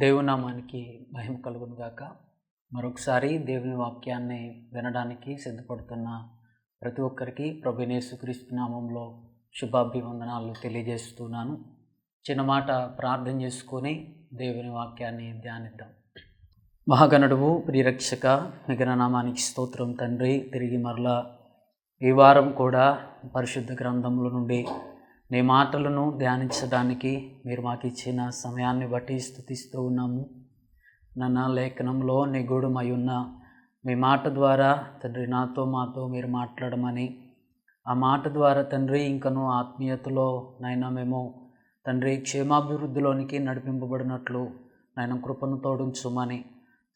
దేవుని నామానికి మహిమ కలుగును గాక. మరొకసారి దేవుని వాక్యాన్ని వినడానికి సిద్ధపడుతున్న ప్రతి ఒక్కరికి ప్రభువైన యేసుక్రీస్తు నామంలో శుభాభివందనాలు తెలియజేస్తున్నాను. చిన్న మాట ప్రార్థన చేసుకొని దేవుని వాక్యాన్ని ధ్యానిద్దాం. మహాగణుడువు ప్రియరక్షక మిగిలిన నామానికి స్తోత్రం తండ్రి. తిరిగి మరలా ఈ వారం కూడా పరిశుద్ధ గ్రంథముల నుండి నీ మాటలను ధ్యానించడానికి మీరు మాకు ఇచ్చిన సమయాన్ని బట్టి స్తుతిస్తూ ఉన్నాము. నన్న లేఖనంలో నిగూఢమై ఉన్న మీ మాట ద్వారా తండ్రి మాతో మీరు మాట్లాడమని, ఆ మాట ద్వారా తండ్రి ఇంకనూ ఆత్మీయతలో నైనా మేము తండ్రి క్షేమాభివృద్ధిలోనికి నడిపింపబడినట్లు నైనా కృపను తోడించుమని,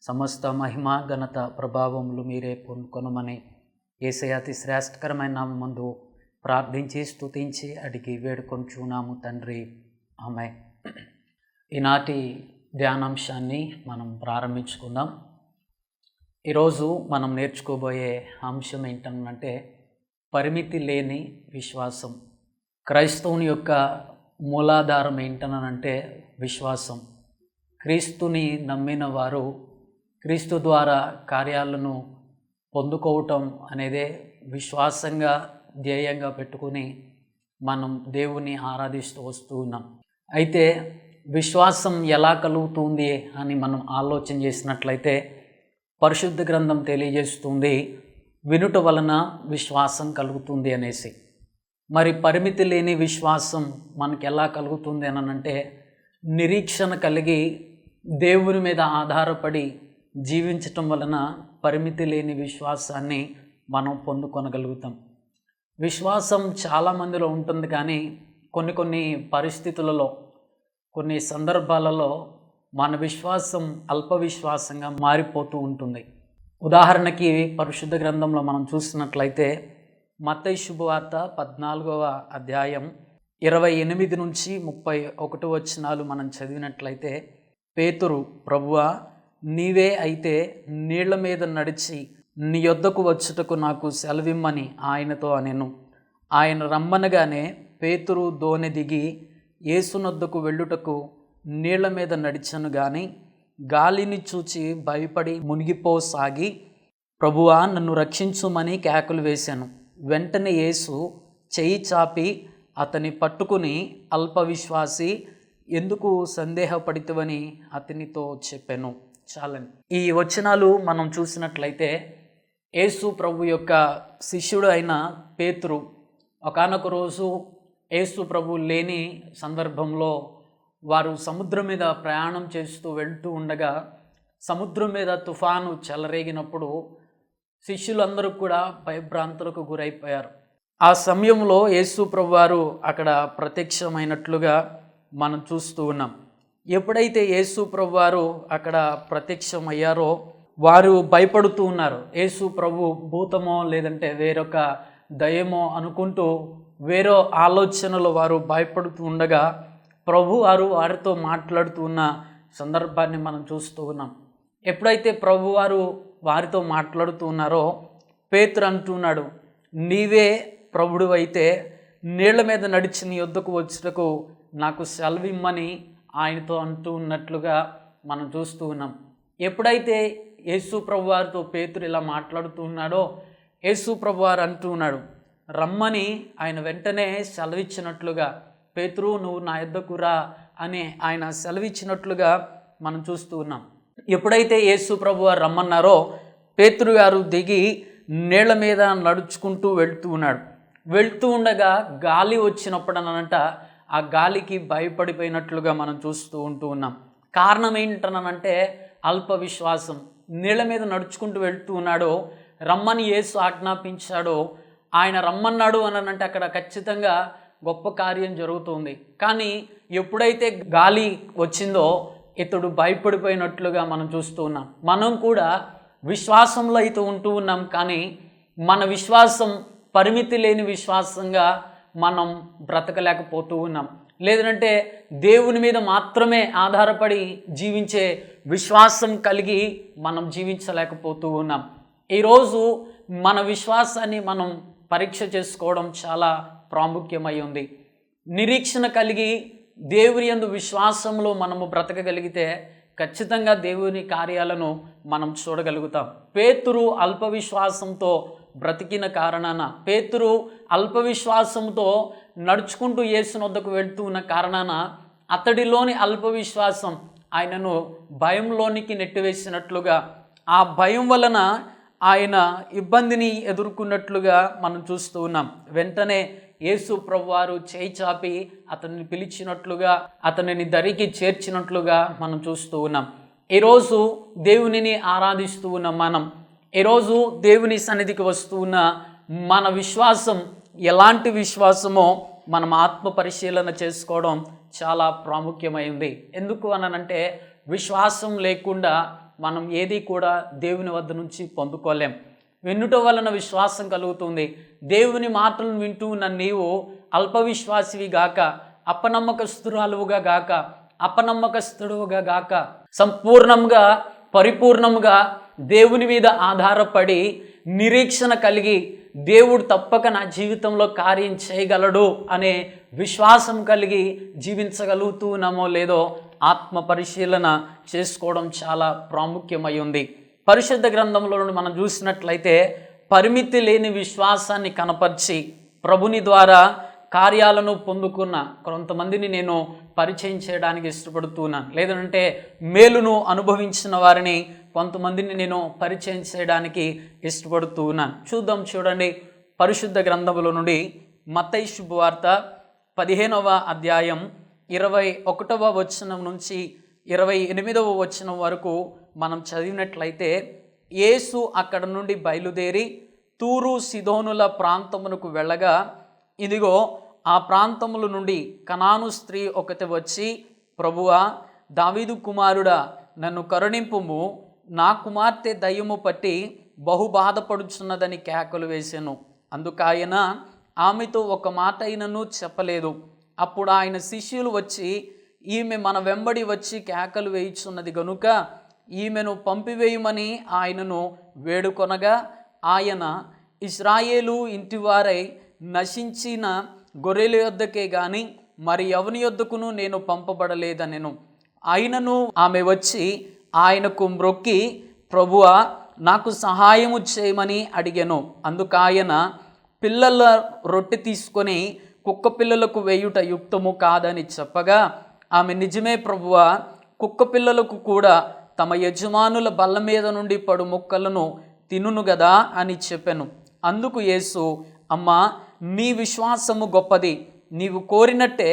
సమస్త మహిమ ఘనత ప్రభావములు మీరే పొందుకొనమని యేసయ్య అతి శ్రేష్టకరమైన నామమందు ప్రార్థించి స్తుతించి అడిగి వేడుకొంచున్నాము తండ్రి, ఆమేన్. ఈనాటి ధ్యానాంశాన్ని మనం ప్రారంభించుకుందాం. ఈరోజు మనం నేర్చుకోబోయే అంశం ఏంటంటే పరిమితి లేని విశ్వాసం. క్రైస్తవుని యొక్క మూలాధారం ఏంటనంటే విశ్వాసం. క్రీస్తుని నమ్మిన వారు క్రీస్తు ద్వారా కార్యాలను పొందుకోవటం అనేదే విశ్వాసంగా ధ్యేయంగా పెట్టుకుని మనం దేవుని ఆరాధిస్తూ వస్తూ ఉన్నాం. అయితే విశ్వాసం ఎలా కలుగుతుంది అని మనం ఆలోచన చేసినట్లయితే పరిశుద్ధ గ్రంథం తెలియజేస్తుంది వినుట వలన విశ్వాసం కలుగుతుంది అనేసి. మరి పరిమితి లేని విశ్వాసం మనకి ఎలా కలుగుతుంది అనంటే నిరీక్షణ కలిగి దేవుని మీద ఆధారపడి జీవించటం వలన పరిమితి లేని విశ్వాసాన్ని మనం పొందుకొనగలుగుతాం. విశ్వాసం చాలామందిలో ఉంటుంది, కానీ కొన్ని పరిస్థితులలో కొన్ని సందర్భాలలో మన విశ్వాసం అల్ప విశ్వాసంగా మారిపోతూ ఉంటుంది. ఉదాహరణకి పరిశుద్ధ గ్రంథంలో మనం చూసినట్లయితే మత్తయి శుభవార్త 14వ అధ్యాయం 28 నుంచి 31 వచనాలు మనం చదివినట్లయితే, పేతురు, ప్రభువా నీవే అయితే నీళ్ల మీద నడిచి నీ యొద్దకు వచ్చుటకు నాకు సెలవిమ్మని ఆయనతో అనెను. ఆయన రమ్మనగానే పేతురు దోణి దిగి యేసునొద్దకు వెళ్ళుటకు నీళ్ల మీద నడిచను, గాని గాలిని చూచి భయపడి మునిగిపోసాగి ప్రభువా నన్ను రక్షించుమని కేకలు వేశాను. వెంటనే యేసు చెయ్యి చాపి అతని పట్టుకుని అల్పవిశ్వాసి ఎందుకు సందేహపడితివని అతనితో చెప్పాను. చాలండి. ఈ వచనాలు మనం చూసినట్లయితే యేసు ప్రభు యొక్క శిష్యుడు అయిన పేతురు ఒకానొక రోజు యేసు ప్రభు లేని సందర్భంలో వారు సముద్రం మీద ప్రయాణం చేస్తూ వెళ్తూ ఉండగా సముద్రం మీద తుఫాను చెలరేగినప్పుడు శిష్యులందరూ కూడా భయభ్రాంతులకు గురైపోయారు. ఆ సమయంలో యేసు ప్రభు వారు అక్కడ ప్రత్యక్షమైనట్లుగా మనం చూస్తూ ఉన్నాం. ఎప్పుడైతే యేసు ప్రభు వారు అక్కడ ప్రత్యక్షమయ్యారో వారు భయపడుతూ ఉన్నారు. యేసు ప్రభు భూతమో లేదంటే వేరొక దయ్యమో అనుకుంటూ వేరే ఆలోచనలో వారు భయపడుతూ ఉండగా ప్రభు వారు వారితో మాట్లాడుతూ ఉన్న సందర్భాన్ని మనం చూస్తూ ఉన్నాం. ఎప్పుడైతే ప్రభు వారు వారితో మాట్లాడుతూ ఉన్నారో పేతురు అంటున్నాడు, నీవే ప్రభుడు అయితే నీళ్ల మీద నడిచి నీ యొద్దకు వచ్చుటకు నాకు సెలవిమ్మని ఆయనతో అంటూ ఉన్నట్లుగా మనం చూస్తూ ఉన్నాం. ఎప్పుడైతే యేసు ప్రభు వారితో పేతురు ఇలా మాట్లాడుతూ ఉన్నాడో యేసు ప్రభు వారు అంటూ ఉన్నాడు రమ్మని. ఆయన వెంటనే సెలవిచ్చినట్లుగా పేతురు నువ్వు నా యొద్దకు రా అని ఆయన సెలవిచ్చినట్లుగా మనం చూస్తూ ఉన్నాం. ఎప్పుడైతే యేసు ప్రభు వారు రమ్మన్నారో పేతురు గారు దిగి నీళ్ల మీద నడుచుకుంటూ వెళ్తూ ఉన్నాడు. వెళ్తూ ఉండగా గాలి వచ్చినప్పుడనంట ఆ గాలికి భయపడిపోయినట్లుగా మనం చూస్తూ ఉన్నాం. కారణం ఏంటనంటే అల్ప విశ్వాసం. నీళ్ల మీద నడుచుకుంటూ వెళ్తూ ఉన్నాడో రమ్మని యేసు ఆజ్ఞాపించాడో ఆయన రమ్మన్నాడు అనంటే అక్కడ ఖచ్చితంగా గొప్ప కార్యం జరుగుతుంది. కానీ ఎప్పుడైతే గాలి వచ్చిందో ఇతడు భయపడిపోయినట్లుగా మనం చూస్తూ ఉన్నాం. మనం కూడా విశ్వాసంలో అయితే ఉంటూ ఉన్నాం, కానీ మన విశ్వాసం పరిమితి లేని విశ్వాసంగా మనం బ్రతకలేకపోతూ ఉన్నాం. లేదంటే దేవుని మీద మాత్రమే ఆధారపడి జీవించే విశ్వాసం కలిగి మనం జీవించలేకపోతూ ఉన్నాం. ఈరోజు మన విశ్వాసాన్ని మనం పరీక్ష చేసుకోవడం చాలా ప్రాముఖ్యమై ఉంది. నిరీక్షణ కలిగి దేవుని యందు విశ్వాసంలో మనము బ్రతకగలిగితే ఖచ్చితంగా దేవుని కార్యాలను మనం చూడగలుగుతాం. పేతురు అల్ప విశ్వాసంతో బ్రతికిన కారణాన, పేతురు అల్ప విశ్వాసంతో నడుచుకుంటూ యేసు వద్దకు వెళ్తూ ఉన్న కారణాన అతడిలోని అల్ప విశ్వాసం ఆయనను భయంలోనికి నెట్టివేసినట్లుగా, ఆ భయం వలన ఆయన ఇబ్బందిని ఎదుర్కొన్నట్లుగా మనం చూస్తూ ఉన్నాం. వెంటనే యేసు ప్రభువారు చేయి చాపి అతన్ని పిలిచినట్లుగా, అతనిని దరికి చేర్చినట్లుగా మనం చూస్తూ ఉన్నాం. ఈరోజు దేవునిని ఆరాధిస్తూ ఉన్న మనం, ఈరోజు దేవుని సన్నిధికి వస్తూ ఉన్న మన విశ్వాసం ఎలాంటి విశ్వాసమో మనం ఆత్మ పరిశీలన చేసుకోవడం చాలా ప్రాముఖ్యమైంది. ఎందుకు అనంటే విశ్వాసం లేకుండా మనం ఏది కూడా దేవుని వద్ద నుంచి పొందుకోలేం. వినుట వలన విశ్వాసం కలుగుతుంది. దేవుని మాటలను వింటూ ఉన్న నీవు అల్ప విశ్వాసివి గాక, అపనమ్మకస్తురాలువుగా గాక, అపనమ్మకస్తుడుగా గాక, సంపూర్ణంగా పరిపూర్ణంగా దేవుని మీద ఆధారపడి నిరీక్షణ కలిగి దేవుడు తప్పక నా జీవితంలో కార్యం చేయగలడు అనే విశ్వాసం కలిగి జీవించగలుగుతూ ఉన్నామో లేదో ఆత్మ పరిశీలన చేసుకోవడం చాలా ప్రాముఖ్యమై ఉంది. పరిశుద్ధ గ్రంథంలో నుండి మనం చూసినట్లయితే పరిమితి లేని విశ్వాసాన్ని కనపరిచి ప్రభుని ద్వారా కార్యాలను పొందుకున్న కొంతమందిని నేను పరిచయం చేయడానికి ఇష్టపడుతున్నాను. లేదంటే మేలును అనుభవించిన వారిని కొంతమందిని నేను పరిచయం చేయడానికి ఇష్టపడుతూ ఉన్నాను. చూడండి పరిశుద్ధ గ్రంథముల నుండి మత్తయి శుభవార్త 15వ అధ్యాయం 21వ వచనం నుంచి 28వ వచనం వరకు మనం చదివినట్లయితే, యేసు అక్కడ నుండి బయలుదేరి తూరు సిదోనుల ప్రాంతమునకు వెళ్ళగా, ఇదిగో ఆ ప్రాంతముల నుండి కనాను స్త్రీ ఒకటి వచ్చి, ప్రభువా, దావీదు కుమారుడా, నన్ను కరుణింపుము, నా కుమార్తె దయ్యము పట్టి బహు బాధపడుచున్నదని కేకలు వేసెను. అందుకాయన ఆమెతో ఒక మాట అయినను చెప్పలేదు. అప్పుడు ఆయన శిష్యులు వచ్చి, ఈమె మన వెంబడి వచ్చి కేకలు వేయుచున్నది గనుక ఈమెను పంపివేయమని ఆయనను వేడుకొనగా, ఆయన ఇశ్రాయేలు ఇంటివారై నశించిన గొర్రెల యొద్దకే గాని మరి ఎవని యొద్దకును నేను పంపబడలేదనెను. ఆయనను ఆమె వచ్చి ఆయనకు మ్రొక్కి, ప్రభువా, నాకు సహాయము చేయమని అడిగెను. అందుకాయన పిల్లల రొట్టె తీసుకొని కుక్క పిల్లలకు వేయుట యుక్తము కాదని చెప్పగా, ఆమె నిజమే ప్రభువా, కుక్క పిల్లలకు కూడా తమ యజమానుల బల్ల మీద నుండి పడు ముక్కలను తినును గదా అని చెప్పెను. అందుకు యేసు, అమ్మా, నీ విశ్వాసము గొప్పది, నీవు కోరినట్టే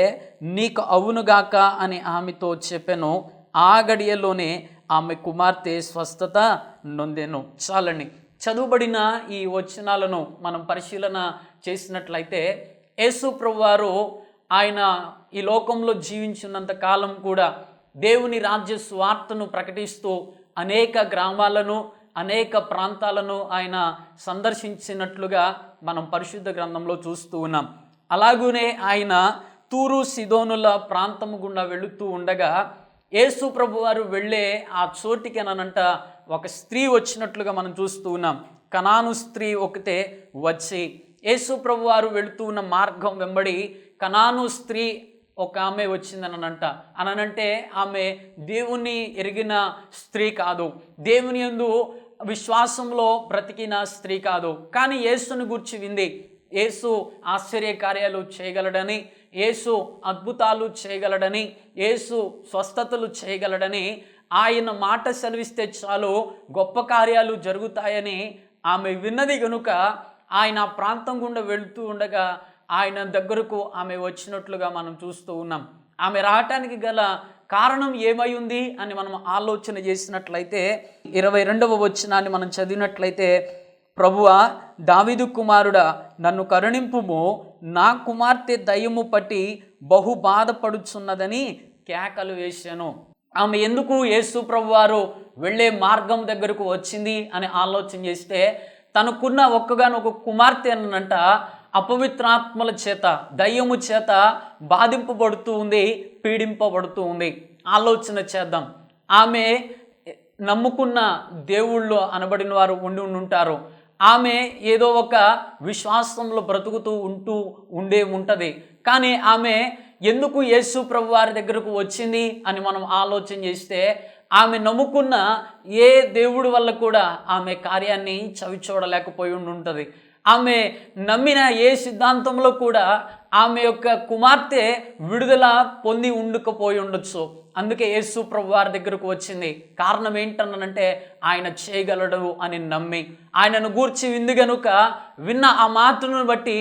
నీకు అవునుగాక అని ఆమెతో చెప్పెను. ఆ గడియలోనే ఆమె కుమార్తె స్వస్థత నొందెను. చాలండి, చదువుబడిన ఈ వచనాలను మనం పరిశీలన చేసినట్లయితే, యేసు ప్రభువారు ఆయన ఈ లోకంలో జీవించినంత కాలం కూడా దేవుని రాజ్య సువార్తను ప్రకటిస్తూ అనేక గ్రామాలను, అనేక ప్రాంతాలను ఆయన సందర్శించినట్లుగా మనం పరిశుద్ధ గ్రంథంలో చూస్తూ ఉన్నాం. అలాగనే ఆయన తూరు సిదోనుల ప్రాంతము గుండా వెళుతూ ఉండగా, యేసు ప్రభువారు వెళ్ళే ఆ చోటికి అనంట ఒక స్త్రీ వచ్చినట్లుగా మనం చూస్తూ ఉన్నాం. కనాను స్త్రీ ఒకతే వచ్చి యేసు ప్రభువారు వెళుతూ ఉన్న మార్గం వెంబడి కనాను స్త్రీ ఒక ఆమె వచ్చిందనంట. అనంటే ఆమె దేవుని ఎరిగిన స్త్రీ కాదు, దేవుని యందు విశ్వాసంలో బ్రతికిన స్త్రీ కాదు. కానీ యేసుని గూర్చి వింది. యేసు ఆశ్చర్య కార్యాలు చేయగలడని, యేసు అద్భుతాలు చేయగలడని, యేసు స్వస్థతలు చేయగలడని, ఆయన మాట సెలవిస్తే చాలు గొప్ప కార్యాలు జరుగుతాయని ఆమె విన్నది గనుక ఆయన ప్రాంతం గుండా వెళుతూ ఉండగా ఆయన దగ్గరకు ఆమె వచ్చినట్లుగా మనం చూస్తూ ఉన్నాం. ఆమె రావటానికి గల కారణం ఏమై ఉంది అని మనం ఆలోచన చేసినట్లయితే 22వ వచనాన్ని మనం చదివినట్లయితే, ప్రభువా, దావీదు కుమారుడా, నన్ను కరుణింపుము, నా కుమార్తె దయ్యము పట్టి బహు బాధపడుచున్నదని కేకలు వేశాను. ఆమె ఎందుకు యేసు ప్రభువారు వెళ్ళే మార్గం దగ్గరకు వచ్చింది అని ఆలోచన చేస్తే, తనకున్న ఒక్కగానొక కుమార్తె అనంట అపవిత్రాత్మల చేత, దయ్యము చేత బాధింపబడుతూ ఉంది, పీడింపబడుతూ ఉంది. ఆలోచన చేద్దాం. ఆమె నమ్ముకున్న దేవుళ్ళు అనబడిన వారు ఉండి ఉంటారు. ఆమె ఏదో ఒక విశ్వాసంలో బ్రతుకుతూ ఉంటుంది. కానీ ఆమె ఎందుకు యేసు ప్రభు వారి దగ్గరకు వచ్చింది అని మనం ఆలోచన చేస్తే, ఆమె నమ్ముకున్న ఏ దేవుడి వల్ల కూడా ఆమె కార్యాన్ని చవి చూడలేకపోయి ఉంటుంది. ఆమె నమ్మిన ఏ సిద్ధాంతంలో కూడా ఆమె యొక్క కుమార్తె విడుదల పొంది ఉండకపోయి ఉండొచ్చు. అందుకే యేసు ప్రభు వారి దగ్గరకు వచ్చింది. కారణం ఏంటనంటే ఆయన చేయగలడు అని నమ్మి, ఆయనను గూర్చి వింది గనుక విన్న ఆ మాటను బట్టి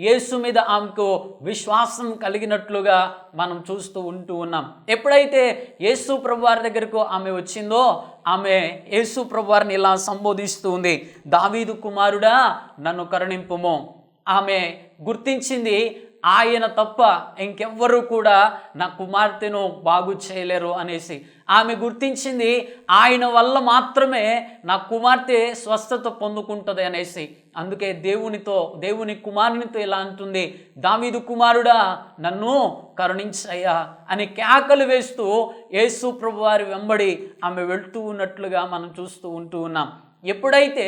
యేసు మీద ఆమెకు విశ్వాసం కలిగినట్లుగా మనం చూస్తూ ఉన్నాం. ఎప్పుడైతే యేసు ప్రభు వారి దగ్గరకు ఆమె వచ్చిందో ఆమె యేసు ప్రభు వారిని ఇలా సంబోధిస్తూ ఉంది, దావీదు కుమారుడా నన్ను కరుణింపుము. ఆమె గుర్తించింది ఆయన తప్ప ఇంకెవ్వరూ కూడా నా కుమార్తెను బాగు చేయలేరు అనేసి. ఆమె గుర్తించింది ఆయన వల్ల మాత్రమే నా కుమార్తె స్వస్థత పొందుకుంటుంది అనేసి. అందుకే దేవుని కుమారునితో ఇలా అంటుంది, దావీదు కుమారుడా నన్ను కరుణించయ్యా అని కేకలు వేస్తూ యేసు ప్రభు వారి వెంబడి ఆమె వెళ్తూ ఉన్నట్లుగా మనం చూస్తూ ఉన్నాం. ఎప్పుడైతే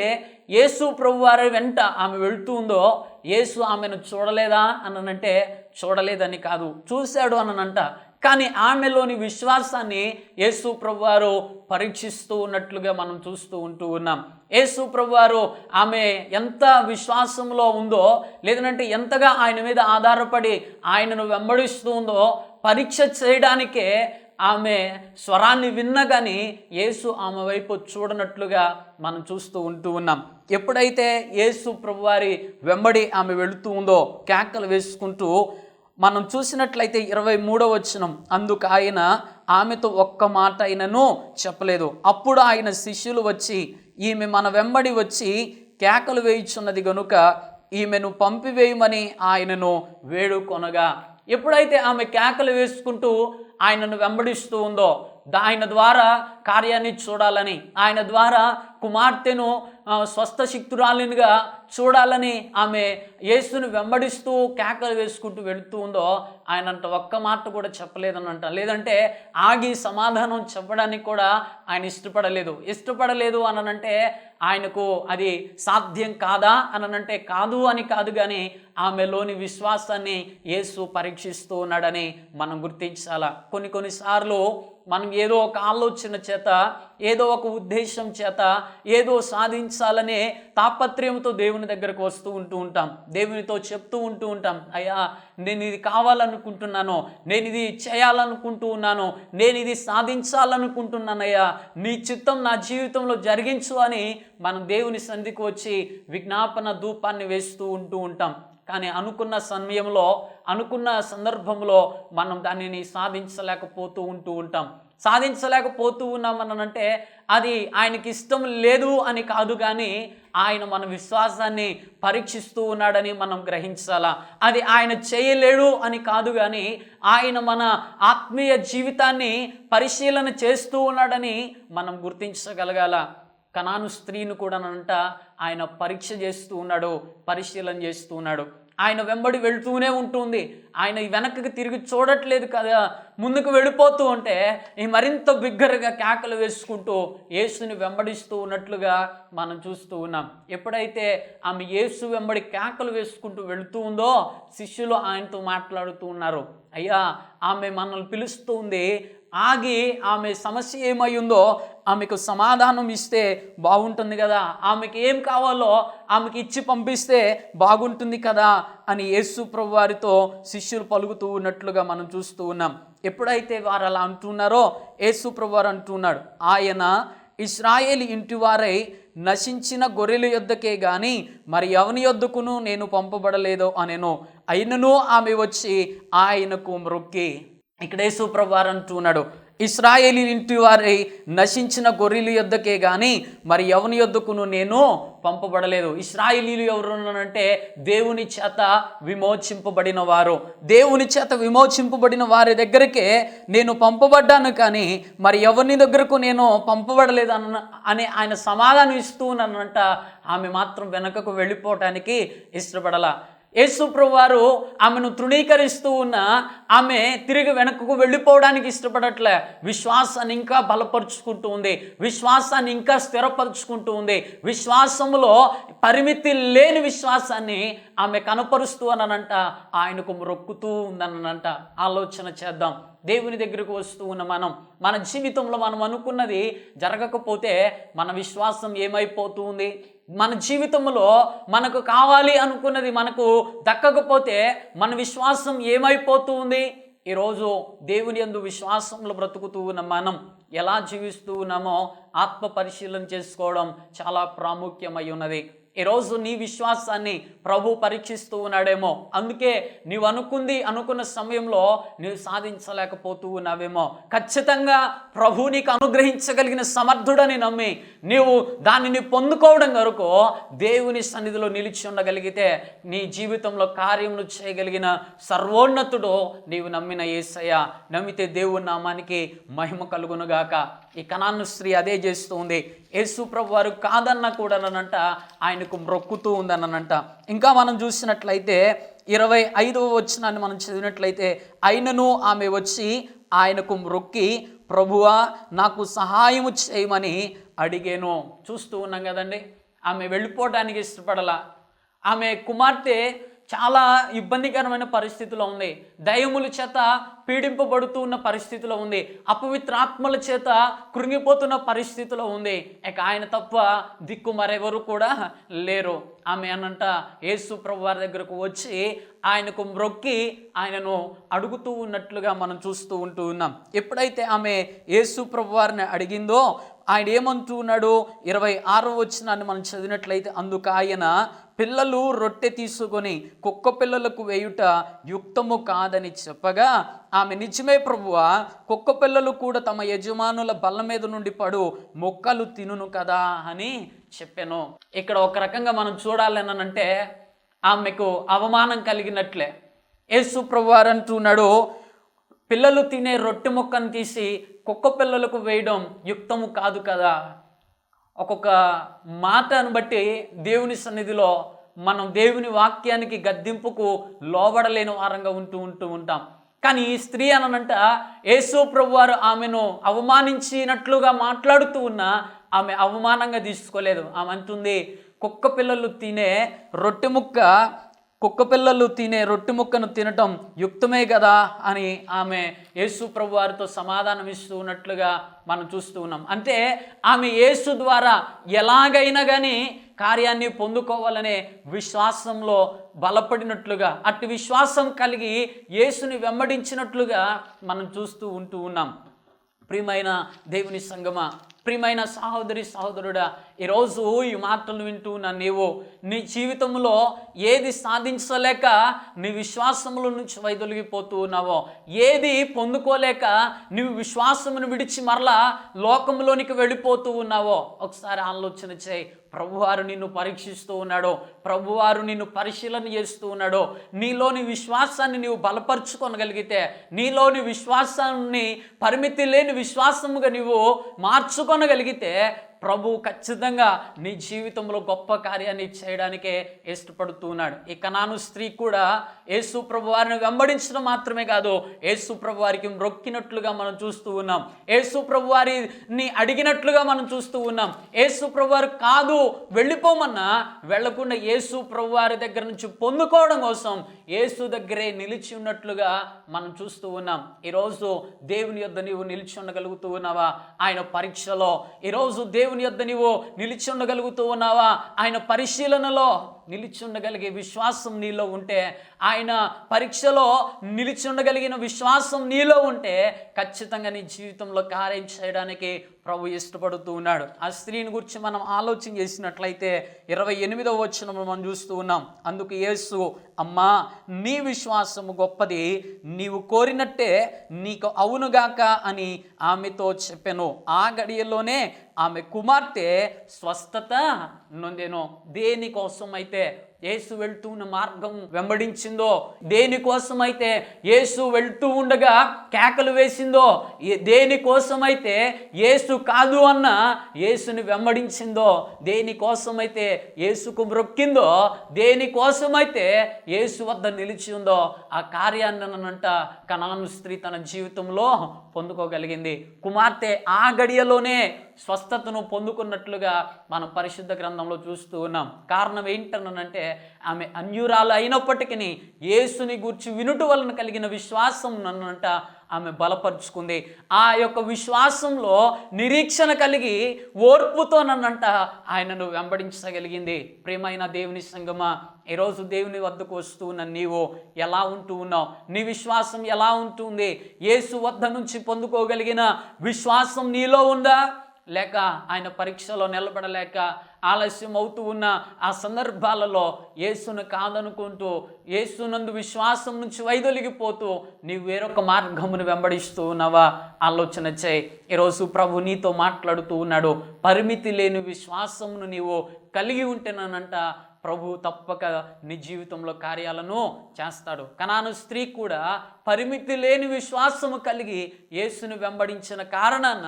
యేసు ప్రభు వారి వెంట ఆమె వెళ్తూ ఉందో యేసు ఆమెను చూడలేదా అనంటే చూడలేదని కాదు, చూశాడు అనంట. కానీ ఆమెలోని విశ్వాసాన్ని యేసు ప్రభువారు పరీక్షిస్తూ ఉన్నట్లుగా మనం చూస్తూ ఉన్నాం. యేసు ప్రభువారు ఆమె ఎంత విశ్వాసంలో ఉందో, లేదంటే ఎంతగా ఆయన మీద ఆధారపడి ఆయనను వెంబడిస్తూ ఉందో పరీక్ష చేయడానికే ఆమె స్వరాన్ని విన్నా కానీ యేసు ఆమె వైపు చూడనట్లుగా మనం చూస్తూ ఉన్నాం. ఎప్పుడైతే యేసు ప్రభువారి వెంబడి ఆమె వెళుతూ ఉందో కేకలు వేసుకుంటూ మనం చూసినట్లయితే 23వ వచనం, అందుకు ఆయన ఆమెతో ఒక్క మాట అయినను చెప్పలేదు. అప్పుడు ఆయన శిష్యులు వచ్చి ఈమె మన వెంబడి వచ్చి కేకలు వేయుచున్నది గనుక ఈమెను పంపివేయమని ఆయనను వేడుకొనగా. ఎప్పుడైతే ఆమె కేకలు వేసుకుంటూ ఆయనను వెంబడిస్తూ ఉందో ఆయన ద్వారా కార్యాన్ని చూడాలని, ఆయన ద్వారా కుమార్తెను స్వస్థశక్తురాలినిగా చూడాలని ఆమె యేసును వెంబడిస్తూ కేకలు వేసుకుంటూ వెళుతూ ఉందో ఆయనంట ఒక్క మాట కూడా చెప్పలేదనంట. లేదంటే ఆగి సమాధానం చెప్పడానికి కూడా ఆయన ఇష్టపడలేదు అనంటే ఆయనకు అది సాధ్యం కాదా అనంటే కాదు అని కాదు, కానీ ఆమెలోని విశ్వాసాన్ని యేసు పరీక్షిస్తూ ఉన్నాడని మనం గుర్తించాలా. కొన్నిసార్లు మనం ఏదో ఒక ఆలోచన చేత, ఏదో ఒక ఉద్దేశం చేత ఏదో సాధించాలనే తాపత్రయంతో దేవుని దగ్గరకు వస్తూ ఉంటాం. దేవునితో చెప్తూ ఉంటాం, అయ్యా నేను ఇది కావాలనుకుంటున్నాను, నేను ఇది చేయాలనుకుంటూ ఉన్నాను, నేను ఇది సాధించాలనుకుంటున్నానయ్యా, నీ చిత్తం నా జీవితంలో జరిగించు అని మనం దేవుని సన్నిధికి వచ్చి విజ్ఞాపన ధూపాన్ని వేస్తూ ఉంటాం. కానీ అనుకున్న సమయంలో, అనుకున్న సందర్భంలో మనం దానిని సాధించలేకపోతూ ఉన్నామనంటే అది ఆయనకి ఇష్టం లేదు అని కాదు, కానీ ఆయన మన విశ్వాసాన్ని పరీక్షిస్తూ ఉన్నాడని మనం గ్రహించాలా. అది ఆయన చేయలేడు అని కాదు, కానీ ఆయన మన ఆత్మీయ జీవితాన్ని పరిశీలన చేస్తూ ఉన్నాడని మనం గుర్తించగలగాల. కనాను స్త్రీని కూడా ఆయన పరీక్ష చేస్తూ ఉన్నాడు, పరిశీలన చేస్తూ ఉన్నాడు. ఆయన వెంబడి వెళుతూనే ఉంటుంది. ఆయన వెనక్కి తిరిగి చూడట్లేదు కదా, ముందుకు వెళ్ళిపోతూ ఉంటే మరింత బిగ్గరగా కేకలు వేసుకుంటూ యేసుని వెంబడిస్తూ ఉన్నట్లుగా మనం చూస్తూ ఉన్నాం. ఎప్పుడైతే ఆమె యేసు వెంబడి కేకలు వేసుకుంటూ వెళుతూ ఉందో శిష్యులు ఆయనతో మాట్లాడుతూ ఉన్నారు, అయ్యా ఆమె మనల్ని పిలుస్తూ ఉంది, ఆగి ఆమె సమస్య ఏమై ఉందో ఆమెకు సమాధానం ఇస్తే బాగుంటుంది కదా, ఆమెకి ఏం కావాలో ఆమెకి ఇచ్చి పంపిస్తే బాగుంటుంది కదా అని యేసు ప్రభు వారితో శిష్యులు పలుకుతూ ఉన్నట్లుగా మనం చూస్తూ ఉన్నాం. ఎప్పుడైతే వారు అలా అంటున్నారో యేసు ప్రభు వారు అంటున్నాడు, ఆయన ఇశ్రాయేలు ఇంటివారై నశించిన గొర్రెల యొద్దకే గాని మరి ఎవని యొద్దకును నేను పంపబడలేదో అనెను. అయినను ఆమె వచ్చి ఆయనకు మ్రొక్కి. ఇక్కడ యేసు ప్రభు వారు అంటున్నాడు, ఇశ్రాయేలు ఇంటి వారై నశించిన గొర్రెల యొద్దకే గాని మరి ఎవని యొద్దకును నేను పంపబడలేదు. ఇశ్రాయేలీలు ఎవరు అంటే దేవుని చేత విమోచింపబడిన వారు. దేవుని చేత విమోచింపబడిన వారి దగ్గరికే నేను పంపబడ్డాను, కానీ మరి ఎవరిని దగ్గరకు నేను పంపబడలేదు అని ఆయన సమాధానం ఇస్తూ ఉన్నానంట. ఆమె మాత్రం వెనకకు వెళ్ళిపోవటానికి ఇష్టపడలా. యేసు ప్రభు వారు ఆమెను తృణీకరిస్తూ ఉన్న ఆమె తిరిగి వెనక్కు వెళ్ళిపోవడానికి ఇష్టపడట్లే. విశ్వాసాన్ని ఇంకా బలపరుచుకుంటూ ఉంది, విశ్వాసాన్ని ఇంకా స్థిరపరుచుకుంటూ ఉంది. విశ్వాసంలో పరిమితి లేని విశ్వాసాన్ని ఆమె కనపరుస్తూ అనంట ఆయనకు మొక్కుతూ ఉందనంట. ఆలోచన చేద్దాం. దేవుని దగ్గరకు వస్తూ ఉన్న మన జీవితంలో మనం అనుకున్నది జరగకపోతే మన విశ్వాసం ఏమైపోతుంది? మన జీవితంలో మనకు కావాలి అనుకున్నది మనకు దక్కకపోతే మన విశ్వాసం ఏమైపోతుంది? ఈరోజు దేవుని యందు విశ్వాసంలో బ్రతుకుతూ ఉన్న మనం ఎలా జీవిస్తూ ఉన్నామో ఆత్మ పరిశీలన చేసుకోవడం చాలా ప్రాముఖ్యమై ఉన్నది. ఈరోజు నీ విశ్వాసాన్ని ప్రభు పరీక్షిస్తూ ఉన్నాడేమో, అందుకే నీవు అనుకున్న సమయంలో నీవు సాధించలేకపోతూ ఉన్నావేమో. ఖచ్చితంగా ప్రభు నీకు అనుగ్రహించగలిగిన సమర్థుడని నమ్మి నీవు దానిని పొందుకోవడం వరకు దేవుని సన్నిధిలో నిలిచి ఉండగలిగితే నీ జీవితంలో కార్యమును చేయగలిగిన సర్వోన్నతుడు నీవు నమ్మిన యేసయ్య. నమ్మితే దేవుని నామానికి మహిమ కలుగునుగాక. ఈ కనాను స్త్రీ అదే చేస్తూ ఉంది. యేసు ప్రభు వారు కాదన్నా కూడానంట ఆయనకు మ్రొక్కుతూ ఉందనంట. ఇంకా మనం చూసినట్లయితే 25వ వచనాన్ని మనం చదివినట్లయితే, అయినను ఆమె వచ్చి ఆయనకు మ్రొక్కి, ప్రభువా నాకు సహాయము చేయమని అడిగేను. చూస్తూ ఉన్నాం కదండి, ఆమె వెళ్ళిపోవడానికి ఇష్టపడలా. ఆమె కుమార్తె చాలా ఇబ్బందికరమైన పరిస్థితిలో ఉంది. దయ్యముల చేత పీడింపబడుతూ ఉన్న పరిస్థితిలో ఉంది. అపవిత్రాత్మల చేత కృంగిపోతున్న పరిస్థితిలో ఉంది. ఇక ఆయన తప్ప దిక్కు మరెవరు కూడా లేరు. ఆమె అనంట యేసు ప్రభు వారి దగ్గరకు వచ్చి ఆయనకు మ్రొక్కి ఆయనను అడుగుతూ ఉన్నట్లుగా మనం చూస్తూ ఉన్నాం. ఎప్పుడైతే ఆమె యేసు ప్రభు వారిని అడిగిందో ఆయన ఏమంటూ ఉన్నాడు? 26వ వచనాన్ని మనం చదివినట్లయితే, అందుకు ఆయన, పిల్లలు రొట్టె తీసుకొని కుక్క పిల్లలకు వేయుట యుక్తము కాదని చెప్పగా ఆమె, నిజమే ప్రభువా, కుక్క పిల్లలు కూడా తమ యజమానుల బల్ల మీద నుండి పడు మొక్కలు తినును కదా అని చెప్పాను. ఇక్కడ ఒక రకంగా మనం చూడాలనంటే ఆమెకు అవమానం కలిగినట్లే. యేసు ప్రభు వారు అంటున్నాడు, పిల్లలు తినే రొట్టె ముక్కను తీసి కుక్క పిల్లలకు వేయడం యుక్తము కాదు కదా. ఒక్కొక్క మాటను బట్టి దేవుని సన్నిధిలో మనం దేవుని వాక్యానికి గద్దింపుకు లోబడలేని వారంగా ఉంటూ ఉంటాం. కానీ ఈ స్త్రీ అనంట యేసు ప్రభు వారు ఆమెను అవమానించినట్లుగా మాట్లాడుతూ ఉన్నా ఆమె అవమానంగా తీసుకోలేదు. ఆమె అంటుంది, కుక్క పిల్లలు తినే రొట్టె ముక్కను తినటం యుక్తమే కదా అని ఆమె యేసు ప్రభు వారితో సమాధానం ఇస్తూ ఉన్నట్లుగా మనం చూస్తూ ఉన్నాం. అంటే ఆమె యేసు ద్వారా ఎలాగైనా కానీ కార్యాన్ని పొందుకోవాలనే విశ్వాసంలో బలపడినట్లుగా, అట్టి విశ్వాసం కలిగి యేసుని వెంబడించినట్లుగా మనం చూస్తూ ఉన్నాం. ప్రియమైన దేవుని సంగమా, ప్రియమైన సహోదరి సహోదరుడా, ఈరోజు ఈ మాటలు వింటూ ఉన్న నీవు నీ జీవితంలో ఏది సాధించలేక నీ విశ్వాసముల నుంచి వైదొలిగిపోతూ ఉన్నావో, ఏది పొందుకోలేక నీవు విశ్వాసమును విడిచి మరలా లోకంలోనికి వెళ్ళిపోతూ ఉన్నావో, ఒకసారి ఆలోచన చేయి. ప్రభువారు నిన్ను పరీక్షిస్తూ ఉన్నాడో, ప్రభువారు నిన్ను పరిశీలన చేస్తూ ఉన్నాడో, నీలోని విశ్వాసాన్ని నీవు బలపరుచుకోగలిగితే, నీలోని విశ్వాసాన్ని పరిమితి లేని విశ్వాసముగా నీవు మార్చుకోగలిగితే ప్రభు ఖచ్చితంగా నీ జీవితంలో గొప్ప కార్యాన్ని చేయడానికే ఇష్టపడుతూ ఉన్నాడు. ఈ కనాను స్త్రీ కూడా యేసు ప్రభు వారిని వెంబడించడం మాత్రమే కాదు, యేసు ప్రభు వారికి మ్రొక్కినట్లుగా మనం చూస్తూ ఉన్నాం. యేసు ప్రభు వారిని అడిగినట్లుగా మనం చూస్తూ ఉన్నాం. యేసు ప్రభు వారు కాదు వెళ్ళిపోమన్నా వెళ్లకుండా యేసు ప్రభు వారి దగ్గర నుంచి పొందుకోవడం కోసం యేసు దగ్గరే నిలిచి ఉన్నట్లుగా మనం చూస్తూ ఉన్నాం. ఈరోజు దేవుని యొద్ద నీవు నిలిచి ఉండగలుగుతూ ఉన్నావా? ఆయన పరీక్షలో ఈరోజు దేవుని యొద్ద నీవు నిలిచి ఉండగలుగుతూ ఉన్నావా? ఆయన పరిశీలనలో నిలిచి ఉండగలిగే విశ్వాసం నీలో ఉంటే, ఆయన పరీక్షలో నిలిచి ఉండగలిగిన విశ్వాసం నీలో ఉంటే ఖచ్చితంగా నీ జీవితంలో కార్యం చేయడానికి ప్రభు ఇష్టపడుతూ ఉన్నాడు. ఆ స్త్రీని గురించి మనం ఆలోచన చేసినట్లయితే 28వ వచనం మనం చూస్తూ ఉన్నాం. అందుకు యేసు, అమ్మా నీ విశ్వాసము గొప్పది, నీవు కోరినట్టే నీకు అవునుగాక అని ఆమెతో చెప్పెను. ఆ గడియలోనే ఆమె కుమార్తె స్వస్థత నొందెను. దేనికోసమైతే యేసు వెళ్తూ ఉన్న మార్గం వెంబడించిందో, దేనికోసమైతే యేసు వెళ్తూ ఉండగా కేకలు వేసిందో, దేనికోసమైతే యేసు కాదు అన్న యేసుని వెంబడించిందో, దేనికోసమైతే యేసుకు మ్రొక్కిందో, దేనికోసమైతే యేసు వద్ద నిలిచి ఉందో, ఆ కార్యాన్నంట కనాను స్త్రీ తన జీవితంలో పొందుకోగలిగింది. కుమార్తె ఆ గడియలోనే స్వస్థతను పొందుకున్నట్లుగా మనం పరిశుద్ధ గ్రంథంలో చూస్తూ ఉన్నాం. కారణం ఏంటనంటే ఆమె అన్యురాలు అయినప్పటికీ యేసుని గూర్చి వినుట వలన కలిగిన విశ్వాసం నన్నంట ఆమె బలపరుచుకుంది. ఆ యొక్క విశ్వాసంలో నిరీక్షణ కలిగి ఓర్పుతో నన్నంట ఆయనను వెంబడించగలిగింది. ప్రియమైన దేవుని సంగమా, ఈరోజు దేవుని వద్దకు వస్తూ ఉన్న నీవు ఎలా ఉంటూ ఉన్నావు? నీ విశ్వాసం ఎలా ఉంటుంది? యేసు వద్ద నుంచి పొందుకోగలిగిన విశ్వాసం నీలో ఉందా? లేక ఆయన పరీక్షలో నిలబడలేక ఆలస్యం అవుతూ ఉన్న ఆ సందర్భాలలో యేసును కాదనుకుంటూ యేసునందు విశ్వాసం నుంచి వైదొలిగిపోతూ నీవు వేరొక మార్గమును వెంబడిస్తూ ఉన్నావా? ఆలోచన చేయి. ఈరోజు ప్రభు నీతో మాట్లాడుతూ ఉన్నాడు. పరిమితి లేని విశ్వాసమును నీవు కలిగి ఉంటేనంట ప్రభు తప్పక నీ జీవితంలో కార్యాలను చేస్తాడు. కనాను స్త్రీ కూడా పరిమితి లేని విశ్వాసము కలిగి యేసును వెంబడించిన కారణాన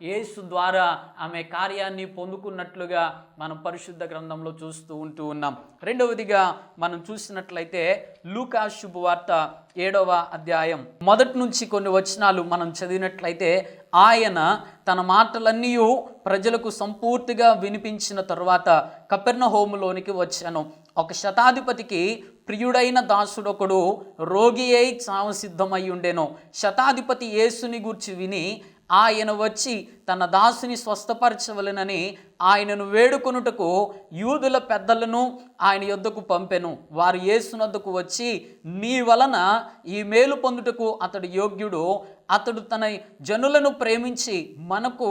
యేసు ద్వారా ఆమె కార్యాన్ని పొందుకున్నట్లుగా మనం పరిశుద్ధ గ్రంథంలో చూస్తూ ఉన్నాం. రెండవదిగా మనం చూసినట్లయితే లూకా శుభవార్త 7వ అధ్యాయం మొదటి నుంచి కొన్ని వచనాలు మనం చదివినట్లయితే, ఆయన తన మాటలన్నీ ప్రజలకు సంపూర్తిగా వినిపించిన తరువాత కపెర్నహూములోనికి వచ్చాను. ఒక శతాధిపతికి ప్రియుడైన దాసుడొకడు రోగి అయి చావు సిద్ధమై ఉండెను. శతాధిపతి యేసుని గూర్చి విని ఆయన వచ్చి తన దాసుని స్వస్థపరచవలెనని ఆయనను వేడుకొనుటకు యూదుల పెద్దలను ఆయన యొద్దకు పంపెను. వారు యేసునొద్దకు వచ్చి, నీ వలన ఈ మేలు పొందుటకు అతడు యోగ్యుడు. అతడు తన జనులను ప్రేమించి మనకు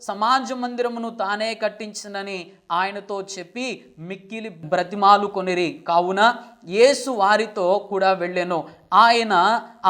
సమాజ మందిరమును తానే కట్టించినని ఆయనతో చెప్పి మిక్కిలి బ్రతిమాలు కొనిరి. కావున యేసు వారితో కూడా వెళ్ళెను. ఆయన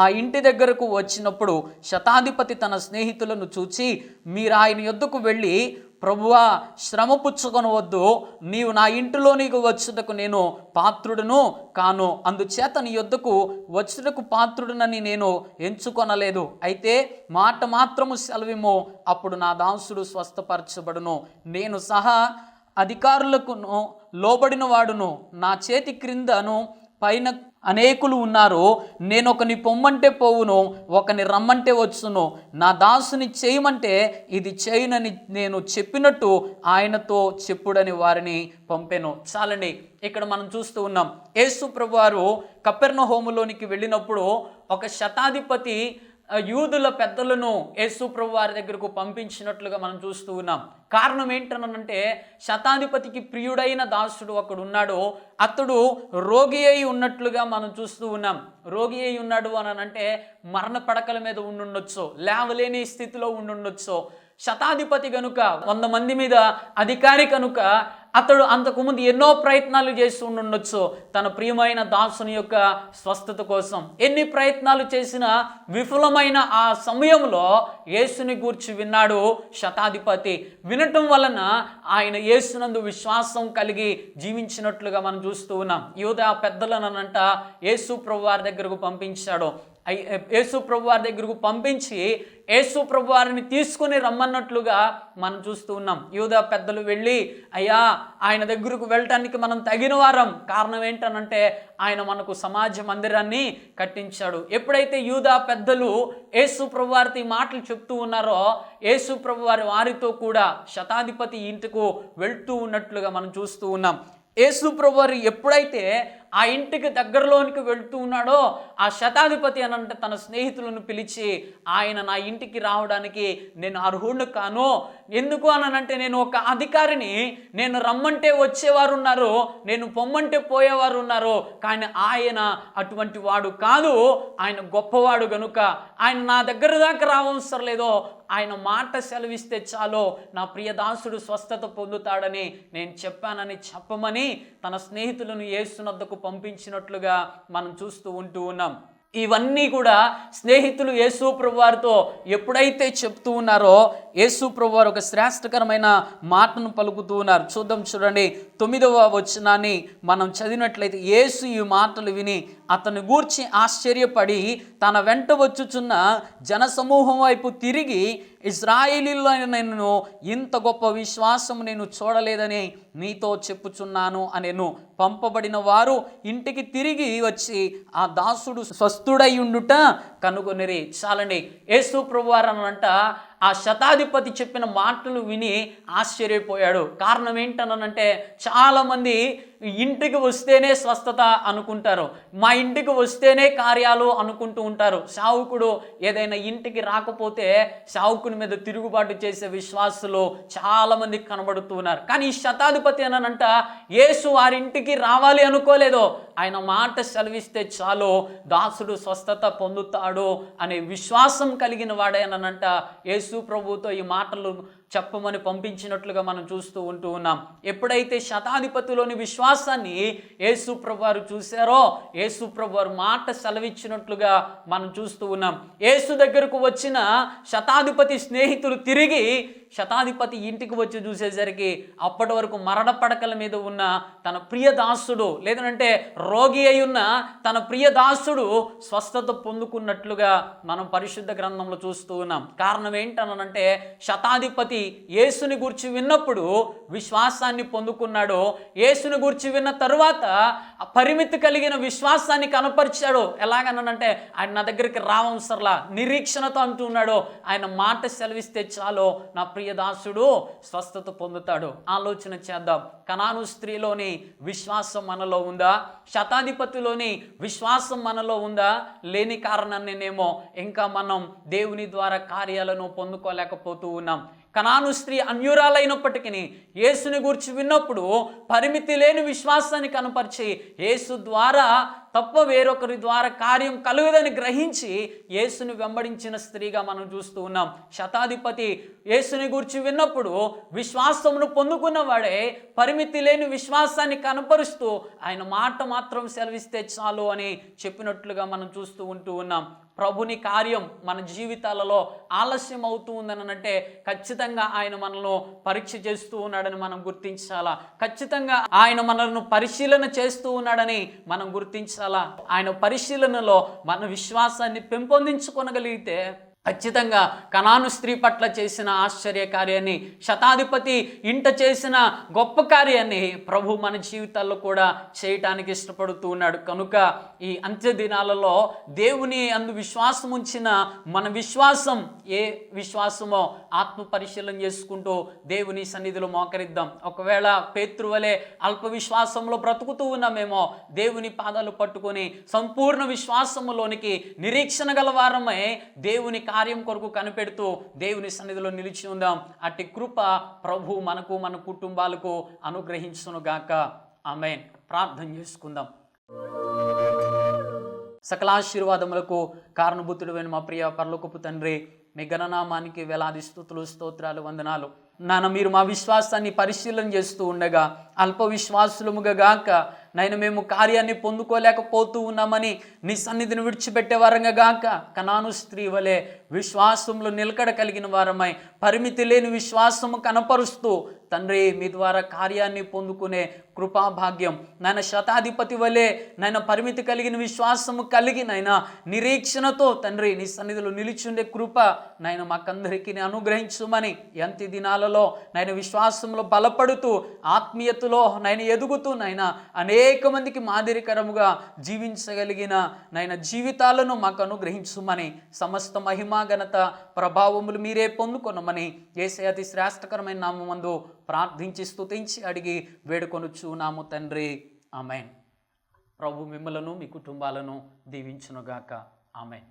ఆ ఇంటి దగ్గరకు వచ్చినప్పుడు శతాధిపతి తన స్నేహితులను చూచి, మీరు ఆయన యొద్దకు వెళ్ళి, ప్రభువా, శ్రమ పుచ్చుకొనవద్దు, నీవు నా ఇంటిలో నీకు వచ్చుటకు నేను పాత్రుడును కాను. అందుచేత నీ యొద్దకు వచ్చుటకు పాత్రుడునని నేను ఎంచుకొనలేదు. అయితే మాట మాత్రము సెలవిమో, అప్పుడు నా దాసుడు స్వస్థపరచబడును. నేను సహా అధికారులకును లోబడిన వాడును. నా చేతి క్రిందను పైన అనేకులు ఉన్నారు. నేను ఒకని పొమ్మంటే పోవును, ఒకని రమ్మంటే వచ్చును. నా దాసుని చేయమంటే ఇది చేయునని నేను చెప్పినట్టు ఆయనతో చెప్పుడని వారిని పంపెను. చాలండి, ఇక్కడ మనం చూస్తూ ఉన్నాం. యేసు ప్రభువారు కపెర్నహూములోనికి వెళ్ళినప్పుడు ఒక శతాధిపతి యూదుల పెద్దలను యేసు ప్రభు వారి దగ్గరకు పంపించినట్లుగా మనం చూస్తూ ఉన్నాం. కారణం ఏంటనంటే, శతాధిపతికి ప్రియుడైన దాసుడు ఒకడు ఉన్నాడు. అతడు రోగి అయి ఉన్నట్లుగా మనం చూస్తూ ఉన్నాం. రోగి అయి ఉన్నాడు అని అంటే మరణ పడకల మీద ఉండుండొచ్చు, లేవలేని స్థితిలో ఉండుండొచ్చు. శతాధిపతి కనుక 100 మంది మీద అధికారి కనుక అతడు అంతకుముందు ఎన్నో ప్రయత్నాలు చేసి ఉండొచ్చు తన ప్రియమైన దాసుని యొక్క స్వస్థత కోసం. ఎన్ని ప్రయత్నాలు చేసినా విఫలమైన ఆ సమయంలో యేసుని గూర్చి విన్నాడు శతాధిపతి. వినటం వలన ఆయన యేసునందు విశ్వాసం కలిగి జీవించినట్లుగా మనం చూస్తూ ఉన్నాం. యూదా పెద్దలనంట యేసు ప్రభు వారి దగ్గరకు పంపించాడు. యేసు ప్రభు వారి దగ్గరకు పంపించి యేసు ప్రభు వారిని తీసుకుని రమ్మన్నట్లుగా మనం చూస్తూ ఉన్నాం. యూదా పెద్దలు వెళ్ళి, అయ్యా, ఆయన దగ్గరకు వెళ్ళటానికి మనం తగిన వారం. కారణం ఏంటనంటే ఆయన మనకు సమాజ మందిరాన్ని కట్టించాడు. ఎప్పుడైతే యూదా పెద్దలు యేసు ప్రభు వారితో మాటలు చెప్తూ ఉన్నారో, యేసు ప్రభు వారితో కూడా శతాధిపతి ఇంటికి వెళ్తూ ఉన్నట్లుగా మనం చూస్తూ ఉన్నాం. యేసు ప్రభు వారు ఎప్పుడైతే ఆ ఇంటికి దగ్గరలోనికి వెళ్తూ ఉన్నాడో, ఆ శతాధిపతి అనంటే తన స్నేహితులను పిలిచి, ఆయన నా ఇంటికి రావడానికి నేను అర్హుడు కాను. ఎందుకు అనంటే నేను ఒక అధికారిని, నేను రమ్మంటే వచ్చేవారు ఉన్నారు, నేను పొమ్మంటే పోయేవారు ఉన్నారు. కానీ ఆయన అటువంటి వాడు కాదు. ఆయన గొప్పవాడు గనుక ఆయన నా దగ్గర దాకా రావసరం లేదో, ఆయన మాట సెలవిస్తే చాలు నా ప్రియదాసుడు స్వస్థత పొందుతాడని నేను చెప్పానని చెప్పమని తన స్నేహితులను యేసునొద్దకు పంపించినట్లుగా మనం చూస్తూ ఉన్నాం. ఇవన్నీ కూడా స్నేహితులు యేసు ప్రభు వారితో ఎప్పుడైతే చెప్తూ ఉన్నారో, యేసు ప్రభు వారు ఒక శ్రేష్టకరమైన మాటను పలుకుతూ ఉన్నారు. చూడండి 9వ వచనాన్ని మనం చదివినట్లయితే, యేసు ఈ మాటలు విని అతని గూర్చి ఆశ్చర్యపడి తన వెంట వచ్చుచున్న జనసమూహం వైపు తిరిగి, ఇశ్రాయేలీయుల్లో నేను ఇంత గొప్ప విశ్వాసం నేను చూడలేదని మీతో చెప్పుచున్నాను అనెను. పంపబడిన వారు ఇంటికి తిరిగి వచ్చి ఆ దాసుడు స్వస్థుడై ఉండుట కనుగొనిరి. చాలండి, యేసు ప్రభువారు అనంట ఆ శతాధిపతి చెప్పిన మాటలు విని ఆశ్చర్యపోయాడు. కారణం ఏంటనంటే చాలామంది ఇంటికి వస్తేనే స్వస్థత అనుకుంటారు, మా ఇంటికి వస్తేనే కార్యాలు అనుకుంటూ ఉంటారు. సేవకుడు ఏదైనా ఇంటికి రాకపోతే సేవకుని మీద తిరుగుబాటు చేసే విశ్వాసులు చాలామంది కనబడుతూ ఉన్నారు. కానీ ఈ శతాధిపతి అనంట యేసు వారింటికి రావాలి అనుకోలేదు. ఆయన మాట సెలవిస్తే చాలు దాసుడు స్వస్థత పొందుతాడు అనే విశ్వాసం కలిగిన వాడేనంట యేసు ప్రభువుతో ఈ మాటలు చెప్పమని పంపించినట్లుగా మనం చూస్తూ ఉన్నాం. ఎప్పుడైతే శతాధిపతిలోని విశ్వాసాన్ని యేసు ప్రభు వారు చూశారో, యేసు ప్రభు వారు మాట సెలవిచ్చినట్లుగా మనం చూస్తూ ఉన్నాం. యేసు దగ్గరకు వచ్చిన శతాధిపతి స్నేహితులు తిరిగి శతాధిపతి ఇంటికి వచ్చి చూసేసరికి అప్పటి వరకు మరణ పడకల మీద ఉన్న తన ప్రియ దాసుడు, లేదంటే రోగి అయి ఉన్న తన ప్రియ దాసుడు స్వస్థత పొందుకున్నట్లుగా మనం పరిశుద్ధ గ్రంథంలో చూస్తూ ఉన్నాం. కారణం ఏంటనంటే శతాధిపతి యేసుని గురించి విన్నప్పుడు విశ్వాసాన్ని పొందుకున్నాడు. యేసుని గురించి విన్న తరువాత పరిమితి కలిగిన విశ్వాసాన్ని కనపరిచాడు. ఎలాగనంటే ఆయన నా దగ్గరికి రావసరలా నిరీక్షణతో అంటున్నాడు. ఆయన మాట సెలవిస్తే చాలు నా ప్రియదాసుడు స్వస్థత పొందుతాడు. ఆలోచన చేద్దాం. కనాను స్త్రీలోని విశ్వాసం మనలో ఉందా? శతాధిపతిలోని విశ్వాసం మనలో ఉందా? లేని కారణాన్నేమో ఇంకా మనం దేవుని ద్వారా కార్యాలను పొందుకోలేకపోతూ ఉన్నాం. కనాను స్త్రీ అన్యురాలైనప్పటికీ యేసుని గురించి విన్నప్పుడు పరిమితి లేని విశ్వాసాన్ని కనపరిచి యేసు ద్వారా తప్ప వేరొకరి ద్వారా కార్యం కలుగుదని గ్రహించి యేసుని వెంబడించిన స్త్రీగా మనం చూస్తూ ఉన్నాం. శతాధిపతి యేసుని గురించి విన్నప్పుడు విశ్వాసమును పొందుకున్నవాడే పరిమితి లేని విశ్వాసాన్ని కనపరుస్తూ ఆయన మాట మాత్రం సెలవిస్తే చాలు అని చెప్పినట్లుగా మనం చూస్తూ ఉన్నాం. ప్రభుని కార్యం మన జీవితాలలో ఆలస్యం అవుతూ ఉందనంటే ఖచ్చితంగా ఆయన మనల్ని పరీక్ష చేస్తూ ఉన్నాడని మనం గుర్తించాలా. ఖచ్చితంగా ఆయన మనల్ని పరిశీలన చేస్తూ ఉన్నాడని మనం గుర్తించాలా. ఆయన పరిశీలనలో మన విశ్వాసాన్ని పెంపొందించుకొనగలిగితే ఖచ్చితంగా కనాను స్త్రీ పట్ల చేసిన ఆశ్చర్య కార్యాన్ని, శతాధిపతి ఇంట చేసిన గొప్ప కార్యాన్ని ప్రభు మన జీవితాల్లో కూడా చేయటానికి ఇష్టపడుతూ ఉన్నాడు. కనుక ఈ అంత్య దినాలలో దేవుని అందు విశ్వాసం ఉంచిన మన విశ్వాసం ఏ విశ్వాసమో ఆత్మ పరిశీలన చేసుకుంటూ దేవుని సన్నిధిలో మోకరిద్దాం. ఒకవేళ పేతురు వలె అల్ప విశ్వాసంలో బ్రతుకుతూ ఉన్నామేమో దేవుని పాదాలు పట్టుకొని సంపూర్ణ విశ్వాసములోనికి నిరీక్షణ గలవారమై దేవుని కార్యం కొరకు కనిపెడుతూ దేవుని సన్నిధిలో నిలిచి ఉందాం. అట్టి కృప ప్రభు మనకు మన కుటుంబాలకు అనుగ్రహించునుగాక. ఆమేన్. ప్రార్థన చేసుకుందాం. సకలాశీర్వాదములకు కారణభూతుడైన మా ప్రియ పరలోకపు తండ్రి, మీ ఘననామానికి వేలాది స్తుతులు, స్తోత్రాలు, వందనాలు. నాన్న, మీరు మా విశ్వాసాన్ని పరిశీలన చేస్తూ ఉండగా అల్ప విశ్వాసులముగా గాక నైనా మేము కార్యాన్ని పొందుకోలేకపోతూ ఉన్నామని నీ సన్నిధిని విడిచిపెట్టే వారంగా గాక కనాను స్త్రీ వలె విశ్వాసంలో నిలకడ కలిగిన వారమై పరిమితి లేని విశ్వాసము కనపరుస్తూ తండ్రి మీ ద్వారా కార్యాన్ని పొందుకునే కృపాభాగ్యం నాయన శతాధిపతి వలె నాయన పరిమితి కలిగిన విశ్వాసము కలిగి నాయన నిరీక్షణతో తండ్రి నీ సన్నిధిలో నిలిచుండే కృప నాయన మాకందరికీ అనుగ్రహించుమని ఎంతి దినాలలో నాయన విశ్వాసంలో బలపడుతూ ఆత్మీయతలో నాయన ఎదుగుతూ నాయన అనేక మందికి మాదిరికరముగా జీవించగలిగిన నాయన జీవితాలను మాకు అనుగ్రహించుమని సమస్త మహిమ ఘనత ప్రభావములు మీరే పొందుకొనమని యేసయ్య అతి శ్రేష్టకరమైన నామమందు ప్రార్థించి స్తుతించి అడిగి వేడుకొనుచున్నాము తండ్రి. ఆమేన్. ప్రభు మిమ్మలను మీ కుటుంబాలను దీవించునుగాక. ఆమేన్.